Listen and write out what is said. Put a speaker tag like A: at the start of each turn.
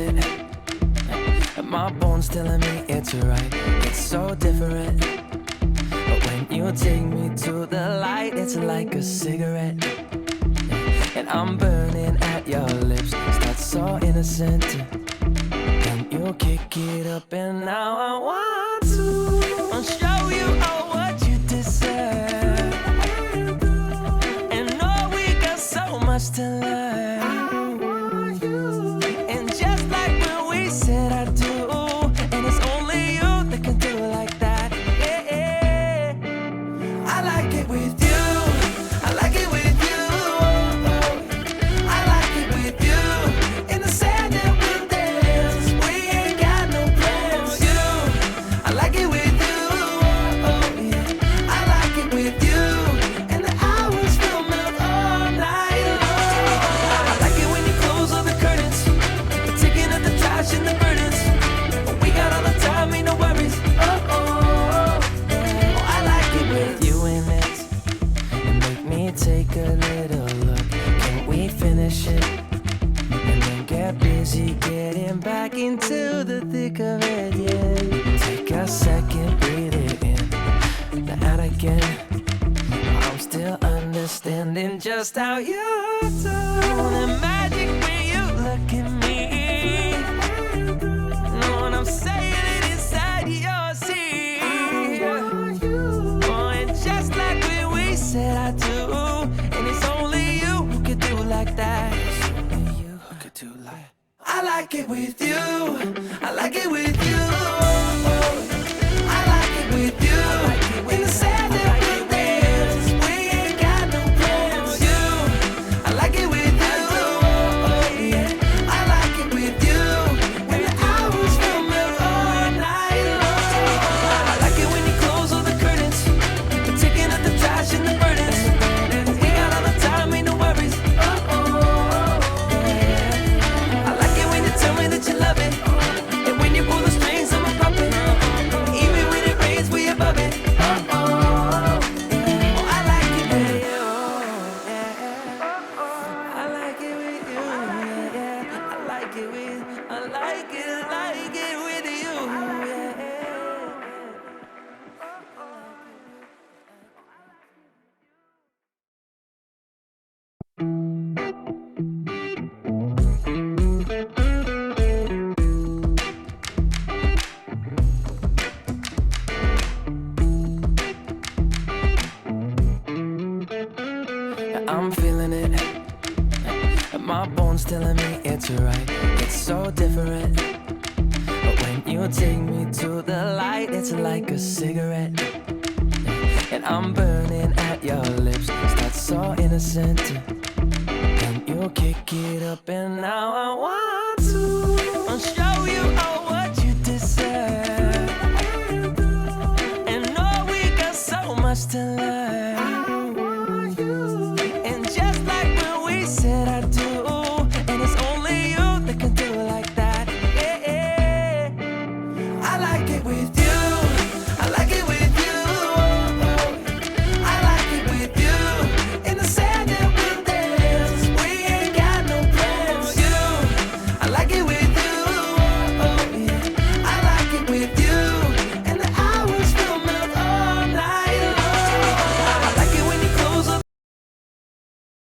A: it. My bones telling me it's right. It's so different. But when you take me to the light, it's like a cigarette. And I'm burning at your lips. Start so innocent. Then you kick it up, and now I want to show you all what you deserve. And know we got so much to learn. And just like when we said I do, and it's only you that can do it like that. Yeah, I like it with you. I like it with you. I like it with you. In the sand that we dance, we ain't got no plans. You, I like it with you. Yeah, I like it with you. And the hours will melt all night long. I like it when you close all the curtains, taking up the trash and the burdens. We got all the time, ain't no worries. I like it with you in it. And make me take a little look. Can we finish it? And then get busy getting back into the thick of it, yeah. Take a second, breathe it in, now out again. I'm still understanding just how you do the magic when you look at me. Know what I'm saying? It inside your seat. Oh, and just like when we said I do, and it's only you who could do it like that. It's only you who could do like. I like it with you. I like it with you. I like it with you. In the sand that we dance, we ain't got no plans. You, I like it with you. Yeah, I like it with you. When the hours will melt all night long. I like it when you close all the curtains, taking up the trash and the burdens. We got all the time, ain't no worries. I like it when you tell me that you love it, and when you pull the strings, I'm a puppet. Even when it rains, we above it. I like it with you. I like it with you. I like it with you. I'm feeling it. My bones telling me it's right. It's so different. But when you take me to the light, it's like a cigarette. And I'm burning at your lips. Start so innocent. Then you kick it up, and now I want